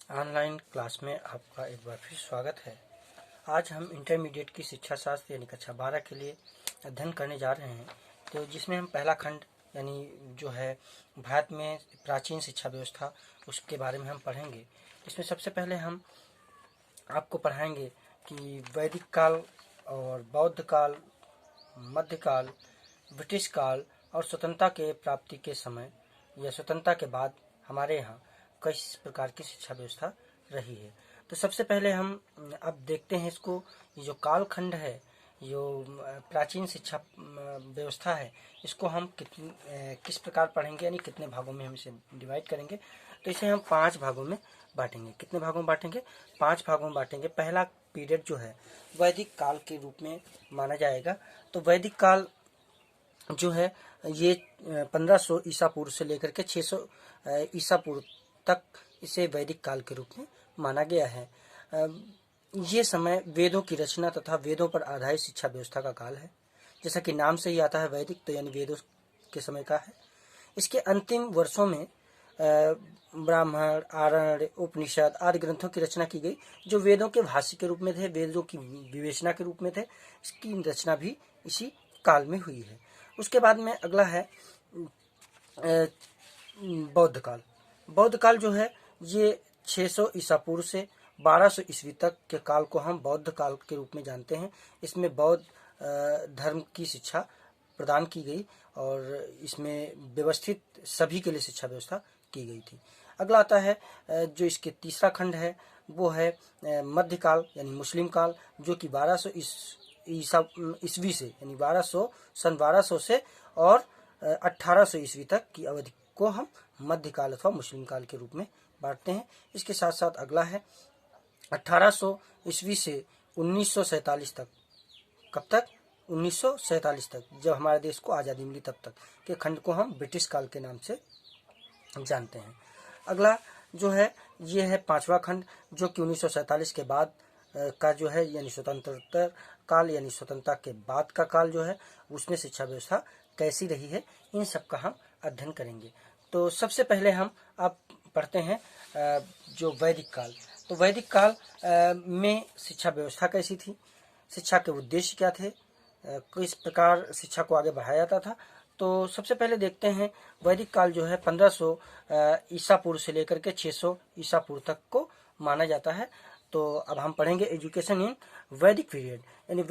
Online class में आपका एक बार फिर स्वागत है। आज हम इंटरमीडिएट की शिक्षा शास्त्र यानी कक्षा 12 के लिए अध्ययन करने जा रहे हैं। तो जिसमें हम पहला खंड यानी जो है भारत में प्राचीन शिक्षा व्यवस्था उसके बारे में हम पढ़ेंगे। इसमें सबसे पहले हम आपको पढ़ाएंगे कि वैदिक काल और बौद्ध काल, मध्यकाल, ब्रिटिश काल और स्वतंत्रता के प्राप्ति के समय या स्वतंत्रता के बाद हमारे यहाँ किस प्रकार की शिक्षा व्यवस्था रही है। तो सबसे पहले हम अब देखते हैं इसको, ये जो कालखंड है, जो प्राचीन शिक्षा व्यवस्था है, इसको हम किस प्रकार पढ़ेंगे यानी कितने भागों में हम इसे डिवाइड करेंगे। तो इसे हम 5 भागों में बांटेंगे। कितने भागों में बांटेंगे? 5 भागों में बांटेंगे। पहला पीरियड जो है वैदिक काल के रूप में माना जाएगा। तो वैदिक काल जो है ये 1500 ईसा पूर्व से लेकर के 600 ईसा पूर्व तक इसे वैदिक काल के रूप में माना गया है। ये समय वेदों की रचना तथा वेदों पर आधारित शिक्षा व्यवस्था का काल है। जैसा कि नाम से ही आता है वैदिक, तो यानी वेदों के समय का है। इसके अंतिम वर्षों में ब्राह्मण, आरण्य, उपनिषद आदि ग्रंथों की रचना की गई, जो वेदों के भाष्य के रूप में थे, वेदों की विवेचना के रूप में थे। इसकी रचना भी इसी काल में हुई है। उसके बाद में अगला है बौद्ध काल। बौद्ध काल जो है ये 600 ईसा पूर्व से 1200 ईस्वी तक के काल को हम बौद्ध काल के रूप में जानते हैं। इसमें बौद्ध धर्म की शिक्षा प्रदान की गई और इसमें व्यवस्थित सभी के लिए शिक्षा व्यवस्था की गई थी। अगला आता है जो इसके तीसरा खंड है वो है मध्यकाल यानी मुस्लिम काल, जो कि 1200 ईस्वी से यानी 1200 से और 1800 ईस्वी तक की अवधि को हम मध्यकाल अथवा मुस्लिम काल के रूप में बांटते हैं। इसके साथ साथ अगला है 1800 ईस्वी से 1947 तक। कब तक? 1947 तक, जब हमारे देश को आज़ादी मिली तब तक के खंड को हम ब्रिटिश काल के नाम से जानते हैं। अगला जो है ये है 5वां खंड, जो कि 1947 के बाद का जो है यानी स्वतंत्रता काल यानी स्वतंत्रता के बाद का काल जो है उसमें शिक्षा व्यवस्था कैसी रही है, इन सब का हम अध्ययन करेंगे। तो सबसे पहले हम अब पढ़ते हैं जो वैदिक काल। तो वैदिक काल में शिक्षा व्यवस्था कैसी थी, शिक्षा के उद्देश्य क्या थे, किस प्रकार शिक्षा को आगे बढ़ाया जाता था। तो सबसे पहले देखते हैं वैदिक काल जो है 1500 ईसा पूर्व से लेकर के 600 ईसा पूर्व तक को माना जाता है। तो अब हम पढ़ेंगे एजुकेशन इन वैदिक पीरियड यानी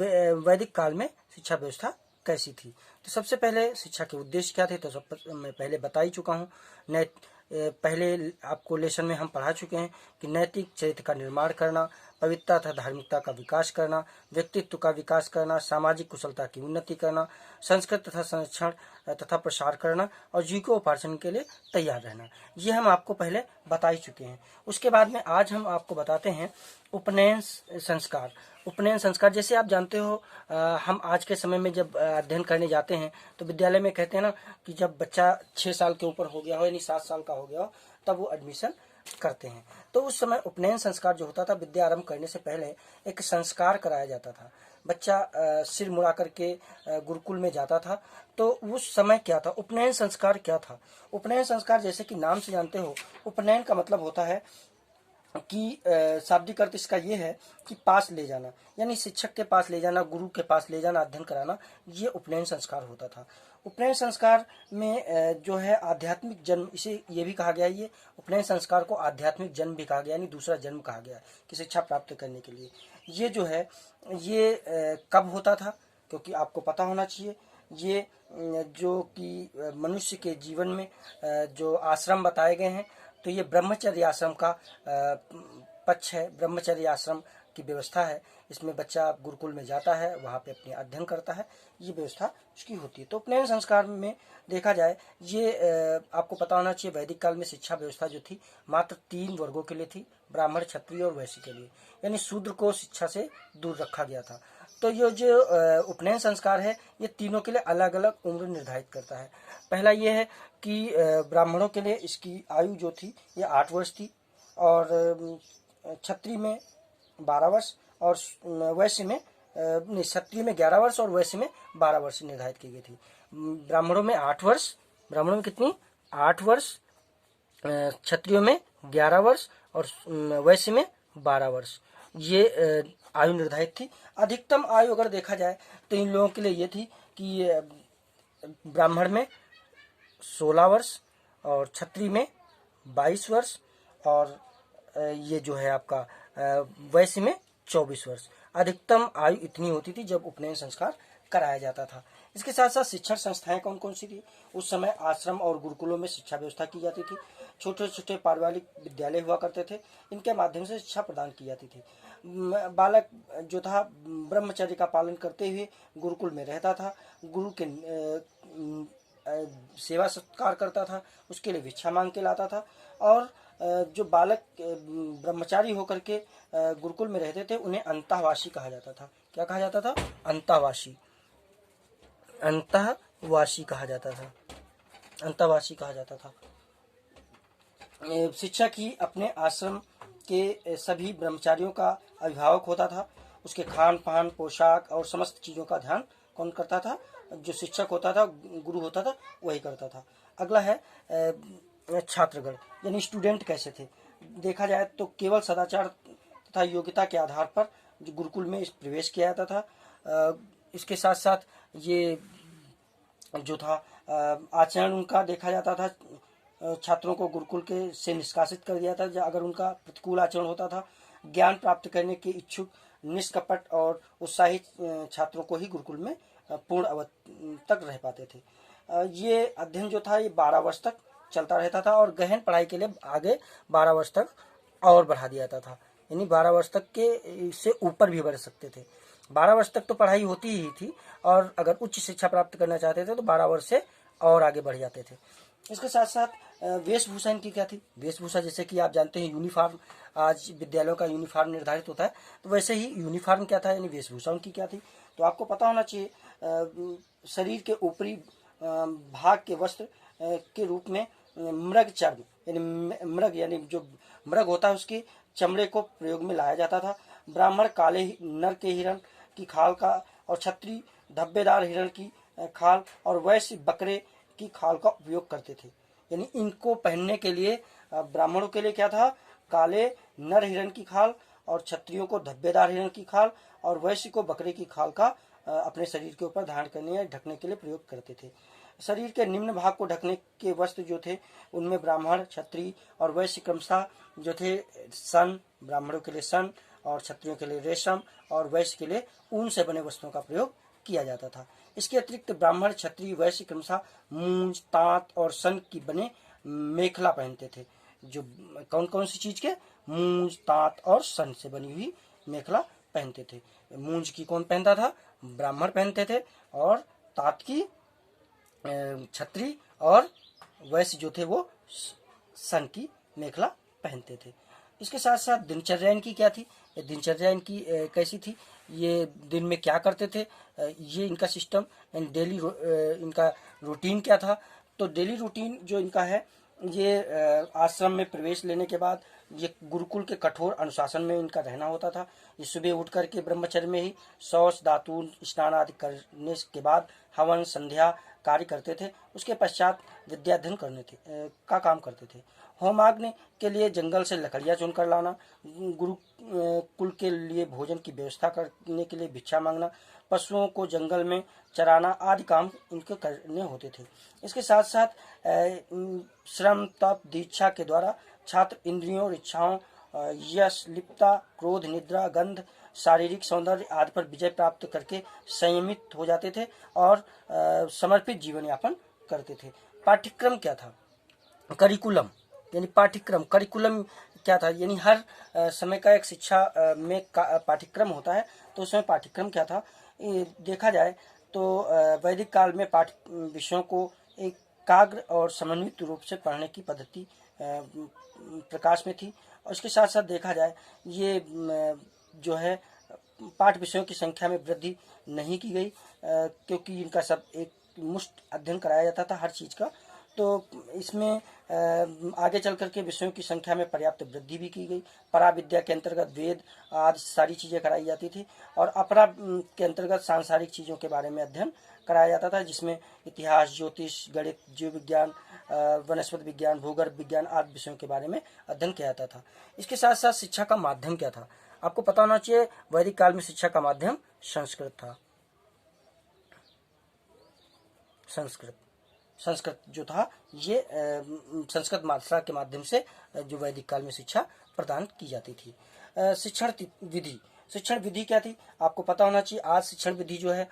वैदिक काल में शिक्षा व्यवस्था कैसी थी। तो सबसे पहले शिक्षा के उद्देश्य क्या थे, तो मैं पहले बता ही चुका हूँ। पहले आपको लेसन में हम पढ़ा चुके हैं कि नैतिक चरित्र का निर्माण करना, पवित्रता तथा धार्मिकता का विकास करना, व्यक्तित्व का विकास करना, सामाजिक कुशलता की उन्नति करना, संस्कृत तथा संरक्षण तथा प्रसार करना और जीविकोपार्जन के लिए तैयार रहना, ये हम आपको पहले बता ही चुके हैं। उसके बाद में आज हम आपको बताते हैं उपनयन संस्कार। उपनयन संस्कार जैसे आप जानते हो, हम आज के समय में जब अध्ययन करने जाते हैं तो विद्यालय में कहते हैं ना कि जब बच्चा 6 साल के ऊपर हो गया हो यानी 7 साल का हो गया हो तब वो एडमिशन करते हैं। तो उस समय उपनयन संस्कार जो होता था, विद्या आरंभ करने से पहले एक संस्कार कराया जाता था। बच्चा सिर मुड़ा करके गुरुकुल में जाता था। तो उस समय क्या था, उपनयन संस्कार क्या था? उपनयन संस्कार जैसे कि नाम से जानते हो, उपनयन का मतलब होता है कि शाब्दिक अर्थ इसका ये है कि पास ले जाना, यानी शिक्षक के पास ले जाना, गुरु के पास ले जाना, अध्ययन कराना, ये उपनयन संस्कार होता था। उपनयन संस्कार में जो है आध्यात्मिक जन्म, इसे ये भी कहा गया है, ये उपनयन संस्कार को आध्यात्मिक जन्म भी कहा गया, यानी दूसरा जन्म कहा गया कि शिक्षा प्राप्त करने के लिए। ये जो है ये कब होता था, क्योंकि आपको पता होना चाहिए, ये जो कि मनुष्य के जीवन में जो आश्रम बताए गए हैं, तो ये ब्रह्मचर्य आश्रम का पक्ष है, ब्रह्मचर्य आश्रम की व्यवस्था है। इसमें बच्चा गुरुकुल में जाता है, वहाँ पे अपने अध्ययन करता है, ये व्यवस्था उसकी होती है। तो उपनयन संस्कार में देखा जाए, ये आपको पता होना चाहिए, वैदिक काल में शिक्षा व्यवस्था जो थी मात्र 3 वर्गों के लिए थी, ब्राह्मण, क्षत्रिय और वैश्य के लिए, यानी शूद्र को शिक्षा से दूर रखा गया था। तो ये जो उपनयन संस्कार है ये तीनों के लिए अलग अलग उम्र निर्धारित करता है। पहला ये है कि ब्राह्मणों के लिए इसकी आयु जो थी ये 8 वर्ष थी, और क्षत्रिय में 12 वर्ष और वैश्य में क्षत्रिय में 11 वर्ष और वैश्य में 12 वर्ष निर्धारित की गई थी। ब्राह्मणों में 8 वर्ष, ब्राह्मणों में कितनी? 8 वर्ष, क्षत्रियों में 11 वर्ष और वैश्य में 12 वर्ष ये आयु निर्धारित थी। अधिकतम आयु अगर देखा जाए तो इन लोगों के लिए ये थी कि ब्राह्मण में 16 वर्ष और क्षत्रिय में 22 वर्ष और ये जो है आपका वैश्य में 24 वर्ष। अधिकतम आयु इतनी होती थी जब उपनयन संस्कार कराया जाता था। इसके साथ साथ शिक्षण संस्थाएं कौन कौन सी थी? उस समय आश्रम और गुरुकुलों में शिक्षा व्यवस्था की जाती थी। छोटे छोटे पारिवारिक विद्यालय हुआ करते थे, इनके माध्यम से शिक्षा प्रदान की जाती थी। बालक जो था ब्रह्मचर्य का पालन करते हुए गुरुकुल में रहता था, गुरु के सेवा सत्कार करता था, उसके लिए भिक्षा मांग के लाता था। और जो बालक ब्रह्मचारी होकर के गुरुकुल में रहते थे उन्हें अंतःवासी कहा जाता था। क्या कहा जाता था? अंतःवासी। अंतःवासी कहा जाता था। अंतःवासी कहा जाता था। शिक्षक ही अपने आश्रम के सभी ब्रह्मचारियों का अभिभावक होता था। उसके खान पान, पोशाक और समस्त चीजों का ध्यान कौन करता था? जो शिक्षक होता था, गुरु होता था, वही करता था। अगला है छात्रगण, यानी स्टूडेंट कैसे थे? देखा जाए तो केवल सदाचार तथा योग्यता के आधार पर जो गुरुकुल में प्रवेश किया जाता था। इसके साथ साथ ये जो था आचरण उनका देखा जाता था। छात्रों को गुरुकुल के से निष्कासित कर दिया था अगर उनका प्रतिकूल आचरण होता था। ज्ञान प्राप्त करने के इच्छुक, निष्कपट और उत्साहित छात्रों को ही गुरुकुल में पूर्ण अवधि तक रह पाते थे। ये अध्ययन जो था ये 12 वर्ष तक चलता रहता था और गहन पढ़ाई के लिए आगे 12 वर्ष तक और बढ़ा दिया जाता था। यानी 12 वर्ष तक के से ऊपर भी बढ़ सकते थे। 12 वर्ष तक तो पढ़ाई होती ही थी और अगर उच्च शिक्षा प्राप्त करना चाहते थे तो 12 वर्ष से और आगे बढ़ जाते थे। इसके साथ साथ वेशभूषा इनकी क्या थी? वेशभूषा जैसे कि आप जानते हैं यूनिफॉर्म, आज विद्यालयों का यूनिफॉर्म निर्धारित होता है, तो वैसे ही यूनिफॉर्म क्या था, यानी वेशभूषा उनकी क्या थी? तो आपको पता होना चाहिए शरीर के ऊपरी भाग के वस्त्र के रूप में मृग चर्म यानी मृग यानी जो मृग होता है उसके चमड़े को प्रयोग में लाया जाता था। ब्राह्मण काले नर के हिरण की खाल का और क्षत्रिय धब्बेदार हिरण की खाल और वैश्य बकरे की खाल का उपयोग करते थे। यानी इनको पहनने के लिए ब्राह्मणों के लिए क्या था? काले नर हिरण की खाल और क्षत्रियों को धब्बेदार हिरण की खाल और वैश्य को बकरे की खाल का अपने शरीर के ऊपर धारण करने या ढकने के लिए प्रयोग करते थे। शरीर के निम्न भाग को ढकने के वस्त्र जो थे उनमें ब्राह्मण, क्षत्रिय और वैश्य क्रमशः जो थे सन, ब्राह्मणों के लिए सन और क्षत्रियों के लिए रेशम और वैश्य के लिए ऊन से बने वस्त्रों का प्रयोग किया जाता था। इसके अतिरिक्त ब्राह्मण, क्षत्रिय, वैश्य क्रमशः मूंज, तात और सन की बने मेखला पहनते थे। जो कौन कौन सी चीज के? मूंज, तात और सन से बनी हुई मेखला पहनते थे। मूंज की कौन पहनता था? ब्राह्मण पहनते थे और तात की क्षत्रिय और वैश्य जो थे वो सन की मेखला पहनते थे। इसके साथ साथ दिनचर्या इनकी क्या थी? दिनचर्या इनकी कैसी थी? ये दिन में क्या करते थे? ये इनका सिस्टम डेली इनका रूटीन क्या था? तो डेली रूटीन जो इनका है ये आश्रम में प्रवेश लेने के बाद ये गुरुकुल के कठोर अनुशासन में इनका रहना होता था। ये सुबह उठ करके ब्रह्मचर्य में ही शौच, दातून, स्नान आदि करने के बाद हवन, संध्या कार्य करते थे। उसके पश्चात विद्याध्ययन का काम करते थे। होमाग्नि के लिए जंगल से लकड़ियां चुनकर लाना, गुरुकुल के लिए भोजन की व्यवस्था करने के लिए भिक्षा मांगना, पशुओं को जंगल में चराना आदि काम इनके करने होते थे। इसके साथ साथ श्रम, तप, दीक्षा के द्वारा छात्र इंद्रियों, इच्छाओं, यश, लिप्तता, क्रोध, निद्रा, गंध, शारीरिक सौंदर्य आदि पर विजय प्राप्त करके संयमित हो जाते थे और समर्पित जीवन यापन करते थे। पाठ्यक्रम क्या था? करिकुलम यानी पाठ्यक्रम। करिकुलम क्या था? यानी हर समय का एक शिक्षा में पाठ्यक्रम होता है, तो उसमें पाठ्यक्रम क्या था? देखा जाए तो वैदिक काल में पाठ्य विषयों को एकाग्र और समन्वित रूप से पढ़ने की पद्धति प्रकाश में थी। और इसके साथ साथ देखा जाए ये जो है पाठ विषयों की संख्या में वृद्धि नहीं की गई, क्योंकि इनका सब एक मुश्त अध्ययन कराया जाता था हर चीज का। तो इसमें आगे चल करके विषयों की संख्या में पर्याप्त वृद्धि भी की गई। परा विद्या के अंतर्गत वेद आदि सारी चीजें कराई जाती थी और अपरा के अंतर्गत सांसारिक चीजों के बारे में अध्ययन कराया जाता था, जिसमें इतिहास, ज्योतिष, गणित, जीव विज्ञान, वनस्पति विज्ञान, भूगर्भ विज्ञान आदि विषयों के बारे में अध्ययन किया जाता था। इसके साथ साथ शिक्षा का माध्यम क्या था? आपको पता होना चाहिए, वैदिक काल में शिक्षा का माध्यम संस्कृत था। संस्कृत जो था, ये संस्कृत भाषा के माध्यम से जो वैदिक काल में शिक्षा प्रदान की जाती थी। शिक्षण विधि क्या थी? आपको पता होना चाहिए। आज शिक्षण विधि जो है,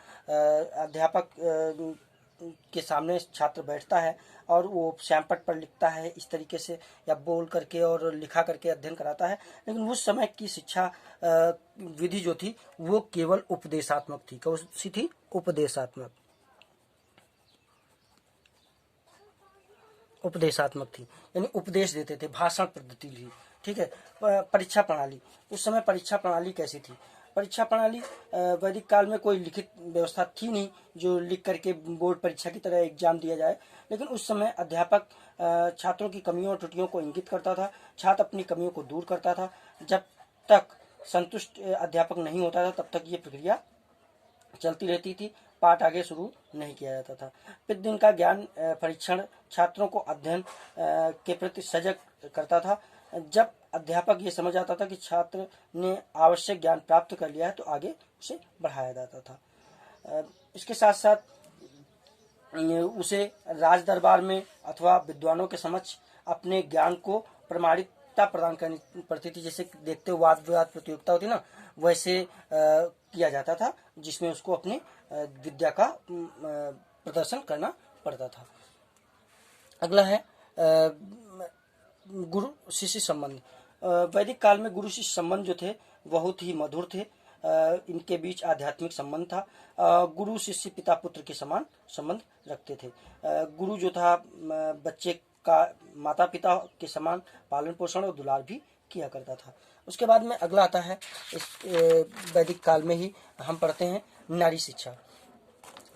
अध्यापक के सामने छात्र बैठता है और वो श्यामपट्ट पर लिखता है इस तरीके से, या बोल करके और लिखा करके अध्ययन कराता है। लेकिन उस समय की शिक्षा विधि जो थी वो केवल उपदेशात्मक थी। कौन सी थी? उपदेशात्मक थी, यानी उपदेश देते थे, भाषण पद्धति थी। ठीक है। परीक्षा प्रणाली, उस समय परीक्षा प्रणाली कैसी थी? परीक्षा प्रणाली, वैदिक काल में कोई लिखित व्यवस्था थी नहीं जो लिख करके बोर्ड परीक्षा की तरह एग्जाम दिया जाए। लेकिन उस समय अध्यापक छात्रों की कमियों और त्रुटियों को इंगित करता था, छात्र अपनी कमियों को दूर करता था। जब तक संतुष्ट अध्यापक नहीं होता था तब तक ये प्रक्रिया चलती रहती थी, पाठ आगे शुरू नहीं किया जाता था। प्रतिदिन का ज्ञान परीक्षण छात्रों को अध्ययन के प्रति सजग करता था। जब अध्यापक ये समझ आता था कि छात्र ने आवश्यक ज्ञान प्राप्त कर लिया है तो आगे उसे बढ़ाया जाता था। इसके साथ साथ उसे राज दरबार में अथवा विद्वानों के समक्ष अपने ज्ञान को प्रमाणिकता प्रदान करनी पड़ती थी। जैसे देखते हो वाद विवाद प्रतियोगिता होती ना, वैसे किया जाता था, जिसमें उसको अपनी विद्या का प्रदर्शन करना पड़ता था। अगला है गुरु शिष्य संबंध। वैदिक काल में गुरु शिष्य संबंध जो थे बहुत ही मधुर थे। इनके बीच आध्यात्मिक संबंध था। गुरु शिष्य पिता पुत्र के समान संबंध रखते थे। गुरु जो था बच्चे का माता पिता के समान पालन पोषण और दुलार भी किया करता था। उसके बाद में अगला आता है, इस वैदिक काल में ही हम पढ़ते हैं नारी शिक्षा,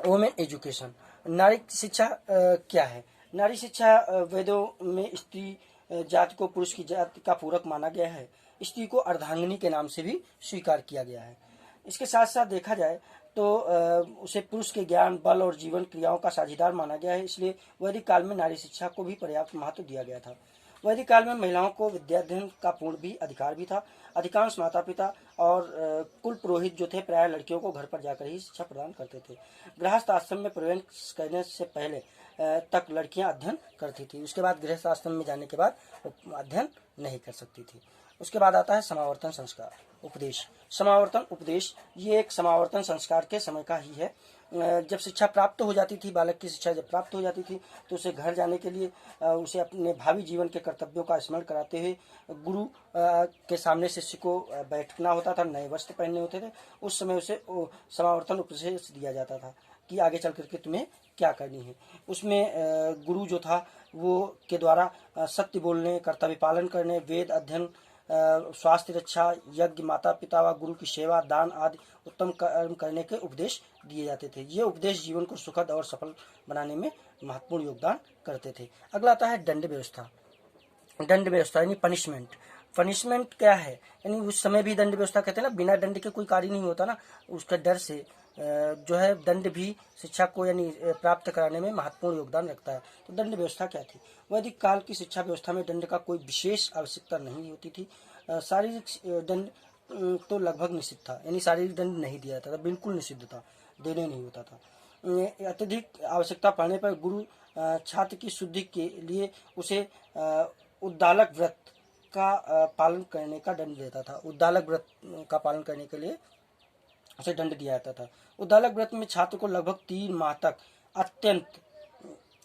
वुमेन एजुकेशन। नारी शिक्षा क्या है? नारी शिक्षा वेदों में स्त्री जाति को पुरुष की जाति का पूरक माना गया है। स्त्री को अर्धांगिनी के नाम से भी स्वीकार किया गया है। इसके साथ साथ देखा जाए तो उसे पुरुष के ज्ञान, बल और जीवन क्रियाओं का साझीदार माना गया है। इसलिए वैदिक काल में नारी शिक्षा को भी पर्याप्त महत्व दिया गया था। वैदिक काल में महिलाओं को विद्याध्ययन का पूर्ण भी अधिकार भी था। अधिकांश माता पिता और कुल पुरोहित जो थे प्राय लड़कियों को घर पर जाकर ही शिक्षा प्रदान करते थे। गृहस्थ आश्रम में प्रवेश करने से पहले तक लड़कियां अध्ययन करती थी। उसके बाद गृहस्थ आश्रम में जाने के बाद अध्ययन नहीं कर सकती थी। उसके बाद आता है समावर्तन संस्कार उपदेश। समावर्तन उपदेश ये एक समावर्तन संस्कार के समय का ही है। जब शिक्षा प्राप्त हो जाती थी, बालक की शिक्षा जब प्राप्त हो जाती थी तो उसे घर जाने के लिए उसे अपने भावी जीवन के कर्तव्यों का स्मरण कराते हुए गुरु के सामने शिष्य को बैठना होता था, नए वस्त्र पहनने होते थे। उस समय उसे समावर्तन उपदेश दिया जाता था कि आगे चल करके तुम्हें क्या करनी है। उसमें गुरु जो था वो के द्वारा सत्य बोलने, कर्तव्य पालन करने, वेद अध्ययन, स्वास्थ्य रक्षा, यज्ञ, माता पिता व गुरु की सेवा, दान आदि उत्तम कर्म करने के उपदेश दिए जाते थे। ये उपदेश जीवन को सुखद और सफल बनाने में महत्वपूर्ण योगदान करते थे। अगला आता है दंड व्यवस्था। दंड व्यवस्था यानी पनिशमेंट। पनिशमेंट क्या है? यानी उस समय भी दंड व्यवस्था कहते हैं ना, बिना दंड के कोई कार्य नहीं होता ना, उसका डर से जो है दंड भी शिक्षा को यानी प्राप्त कराने में महत्वपूर्ण योगदान रखता है। तो दंड व्यवस्था क्या थी? वैदिक काल की शिक्षा व्यवस्था में दंड का कोई विशेष आवश्यकता नहीं होती थी। शारीरिक दंड तो लगभग निषिद्ध था, यानी शारीरिक दंड नहीं दिया जाता था, बिल्कुल निषिद्ध था, देने नहीं होता था। अत्यधिक आवश्यकता पड़ने पर गुरु छात्र की शुद्धि के लिए उसे उद्दालक व्रत का पालन करने का दंड देता था। उद्दालक व्रत का पालन करने के लिए उसे दंड दिया जाता था। उद्दालक व्रत में छात्र को लगभग 3 माह तक अत्यंत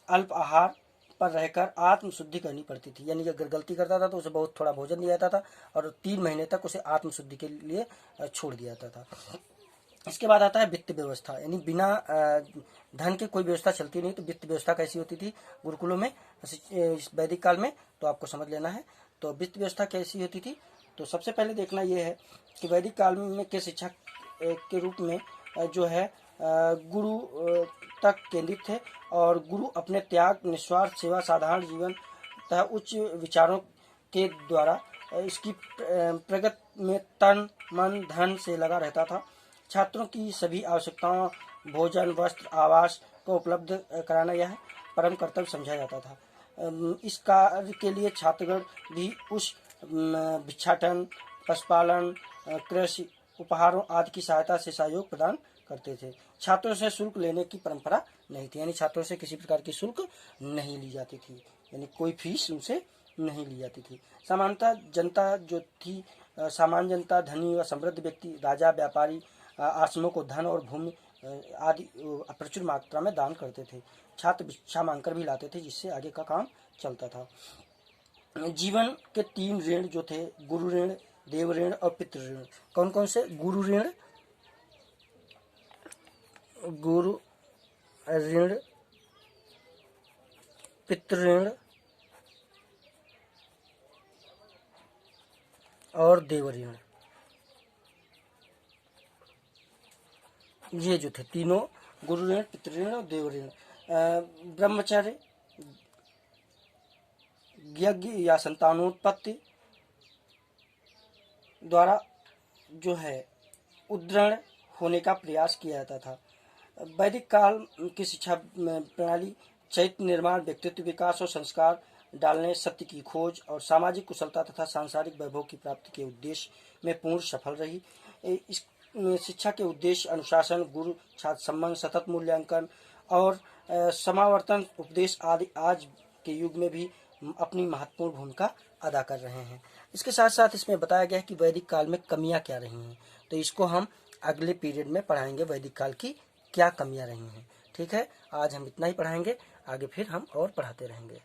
अल्प आहार पर रहकर आत्म शुद्धि करनी पड़ती थी। यानी अगर गलती करता था तो उसे बहुत थोड़ा भोजन दिया जाता था और 3 महीने तक उसे आत्म शुद्धि के लिए छोड़ दिया जाता था। इसके बाद आता है वित्त व्यवस्था, यानी बिना धन के कोई व्यवस्था चलती नहीं। तो वित्त व्यवस्था कैसी होती थी गुरुकुलों में वैदिक काल में, तो आपको समझ लेना है। तो वित्त व्यवस्था कैसी होती थी? तो सबसे पहले देखना यह है कि वैदिक काल में के शिक्षा के रूप में जो है गुरु तक केंद्रित थे और गुरु अपने त्याग, निस्वार्थ सेवा, साधारण जीवन तथा उच्च विचारों के द्वारा इसकी प्रगति में तन मन धन से लगा रहता था। छात्रों की सभी आवश्यकताओं भोजन, वस्त्र, आवास को उपलब्ध कराना यह परम कर्तव्य समझा जाता था। इस कार्य के लिए छात्रगण भी उस भिक्षाटन, पशुपालन, कृषि, उपहारों आदि की सहायता से सहयोग प्रदान करते थे। छात्रों से शुल्क लेने की परंपरा नहीं थी, यानी छात्रों से किसी प्रकार की शुल्क नहीं ली जाती थी, यानी कोई फीस उनसे नहीं ली जाती थी। सामान्यतः जनता जो थी, सामान्य जनता, धनी व समृद्ध व्यक्ति, राजा, व्यापारी आश्रमों को धन और भूमि आदि प्रचुर मात्रा में दान करते थे। छात्र भिक्षा मांगकर भी लाते थे, जिससे आगे का काम चलता था। जीवन के 3 ऋण जो थे, गुरु ऋण, देव ऋण और पितृ ऋण। कौन कौन से? गुरु ऋण, पितृ ऋण और देव ऋण। ये जो थे तीनों, गुरु ऋण, पितृ ऋण और देव ऋण। ब्रह्मचर्य, यज्ञ या संतानोत्पत्ति द्वारा जो है उद्दृढ़ होने का प्रयास किया जाता था। वैदिक काल की शिक्षा प्रणाली चैत्य निर्माण, व्यक्तित्व विकास और संस्कार डालने, सत्य की खोज और सामाजिक कुशलता तथा सांसारिक वैभव की प्राप्ति के उद्देश्य में पूर्ण सफल रही। इस शिक्षा के उद्देश्य अनुशासन, गुरु छात्र संबंध, सतत मूल्यांकन और समावर्तन उपदेश आदि आज के युग में भी अपनी महत्वपूर्ण भूमिका अदा कर रहे हैं। इसके साथ साथ इसमें बताया गया है कि वैदिक काल में कमियां क्या रही हैं, तो इसको हम अगले पीरियड में पढ़ाएंगे, वैदिक काल की क्या कमियां रही हैं। ठीक है, आज हम इतना ही पढ़ाएंगे, आगे फिर हम और पढ़ाते रहेंगे।